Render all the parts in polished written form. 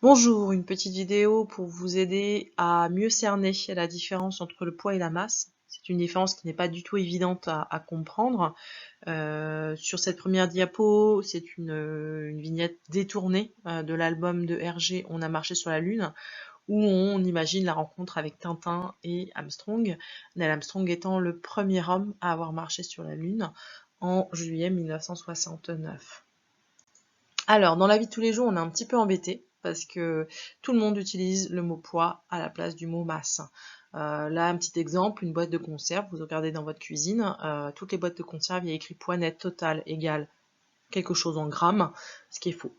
Bonjour, une petite vidéo pour vous aider à mieux cerner la différence entre le poids et la masse. C'est une différence qui n'est pas du tout évidente à comprendre. Sur cette première diapo, c'est une vignette détournée de l'album de Hergé On a marché sur la Lune, où on imagine la rencontre avec Tintin et Armstrong, Neil Armstrong étant le premier homme à avoir marché sur la Lune en juillet 1969. Alors, dans la vie de tous les jours, on est un petit peu embêté parce que tout le monde utilise le mot poids à la place du mot masse. Là, un petit exemple, une boîte de conserve, vous regardez dans votre cuisine, toutes les boîtes de conserve, il y a écrit poids net total égale quelque chose en grammes, ce qui est faux.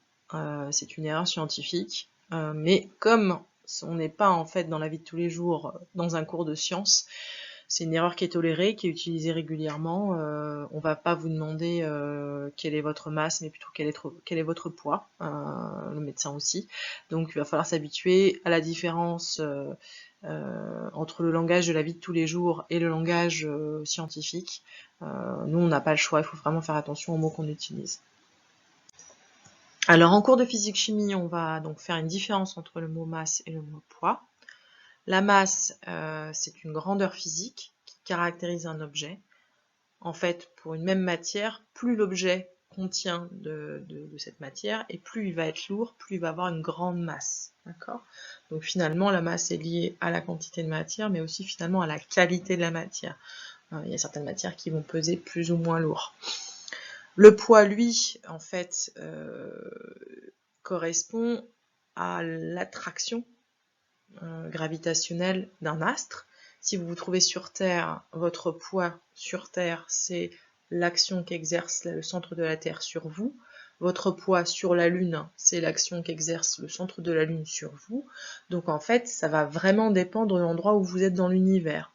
C'est une erreur scientifique, mais comme on n'est pas en fait dans la vie de tous les jours dans un cours de sciences, c'est une erreur qui est tolérée, qui est utilisée régulièrement. On va pas vous demander quelle est votre masse, mais plutôt quel est votre poids, le médecin aussi. Donc il va falloir s'habituer à la différence entre le langage de la vie de tous les jours et le langage scientifique. Nous, on n'a pas le choix, il faut vraiment faire attention aux mots qu'on utilise. Alors en cours de physique-chimie, on va donc faire une différence entre le mot masse et le mot poids. La masse, c'est une grandeur physique qui caractérise un objet. En fait, pour une même matière, plus l'objet contient de cette matière, et plus il va être lourd, plus il va avoir une grande masse. D'accord ? Donc finalement, la masse est liée à la quantité de matière, mais aussi finalement à la qualité de la matière. Il y a certaines matières qui vont peser plus ou moins lourd. Le poids, lui, en fait, correspond à l'attraction gravitationnelle d'un astre. Si vous vous trouvez sur Terre, votre poids sur Terre, c'est l'action qu'exerce le centre de la Terre sur vous. Votre poids sur la Lune, c'est l'action qu'exerce le centre de la Lune sur vous. Donc en fait, ça va vraiment dépendre de l'endroit où vous êtes dans l'univers.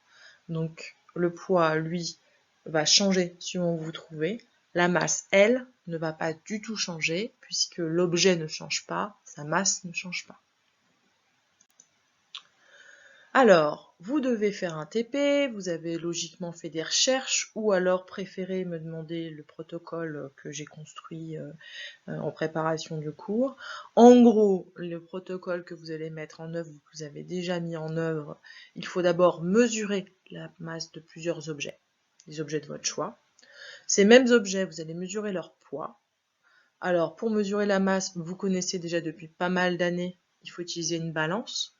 Donc le poids, lui, va changer suivant où vous vous trouvez. La masse, elle, ne va pas du tout changer, puisque l'objet ne change pas, sa masse ne change pas. Alors, vous devez faire un TP, vous avez logiquement fait des recherches, ou alors préféré me demander le protocole que j'ai construit en préparation du cours. En gros, le protocole que vous allez mettre en œuvre, que vous avez déjà mis en œuvre, il faut d'abord mesurer la masse de plusieurs objets, les objets de votre choix. Ces mêmes objets, vous allez mesurer leur poids. Alors, pour mesurer la masse, vous connaissez déjà depuis pas mal d'années, il faut utiliser une balance.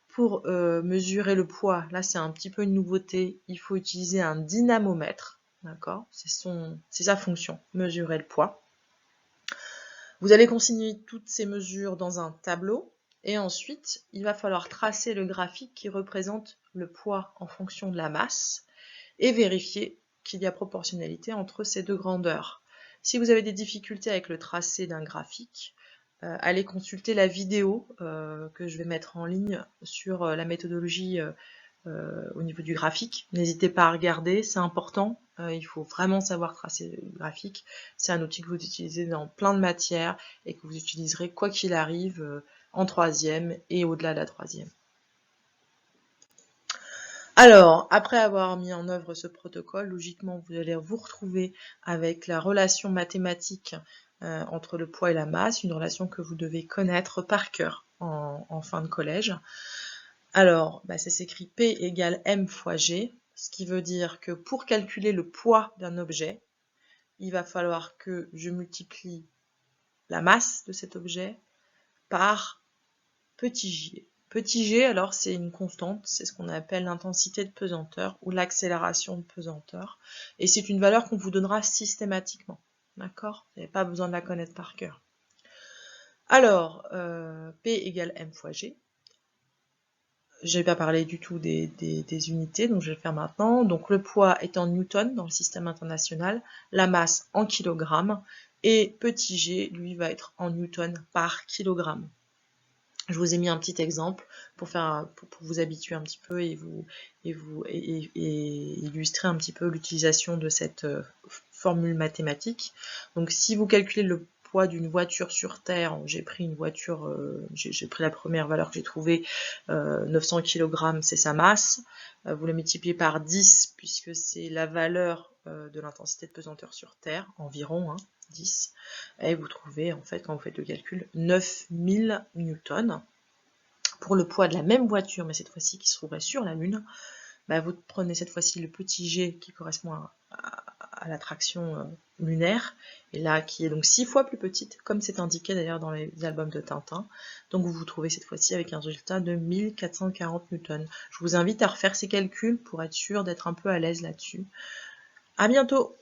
Pour mesurer le poids, là c'est un petit peu une nouveauté, il faut utiliser un dynamomètre, d'accord ? C'est sa fonction, mesurer le poids. Vous allez consigner toutes ces mesures dans un tableau, et ensuite il va falloir tracer le graphique qui représente le poids en fonction de la masse, et vérifier qu'il y a proportionnalité entre ces deux grandeurs. Si vous avez des difficultés avec le tracé d'un graphique, allez consulter la vidéo que je vais mettre en ligne sur la méthodologie au niveau du graphique. N'hésitez pas à regarder, c'est important. Il faut vraiment savoir tracer le graphique. C'est un outil que vous utilisez dans plein de matières et que vous utiliserez quoi qu'il arrive en troisième et au-delà de la troisième. Alors, après avoir mis en œuvre ce protocole, logiquement, vous allez vous retrouver avec la relation mathématique entre le poids et la masse, une relation que vous devez connaître par cœur en fin de collège. Alors, ça s'écrit P égale M fois G, ce qui veut dire que pour calculer le poids d'un objet, il va falloir que je multiplie la masse de cet objet par petit g. Petit g, alors c'est une constante, c'est ce qu'on appelle l'intensité de pesanteur ou l'accélération de pesanteur, et c'est une valeur qu'on vous donnera systématiquement, d'accord ? Vous n'avez pas besoin de la connaître par cœur. Alors, P égale M fois G. Je n'ai pas parlé du tout des unités, donc je vais le faire maintenant. Donc le poids est en newton dans le système international, la masse en kilogrammes, et petit g, lui, va être en newton par kilogramme. Je vous ai mis un petit exemple pour vous habituer un petit peu et illustrer un petit peu l'utilisation de cette formule mathématique. Donc si vous calculez le poids d'une voiture sur Terre, j'ai pris une voiture, j'ai pris la première valeur que j'ai trouvée, 900 kg, c'est sa masse. Vous le multipliez par 10, puisque c'est la valeur de l'intensité de pesanteur sur Terre, environ, 10, et vous trouvez, en fait, quand vous faites le calcul, 9000 newtons. Pour le poids de la même voiture, mais cette fois-ci qui se trouverait sur la Lune, vous prenez cette fois-ci le petit g qui correspond à l'attraction lunaire, et là qui est donc 6 fois plus petite, comme c'est indiqué d'ailleurs dans les albums de Tintin. Donc vous vous trouvez cette fois-ci avec un résultat de 1440 newtons. Je vous invite à refaire ces calculs pour être sûr d'être un peu à l'aise là-dessus. À bientôt!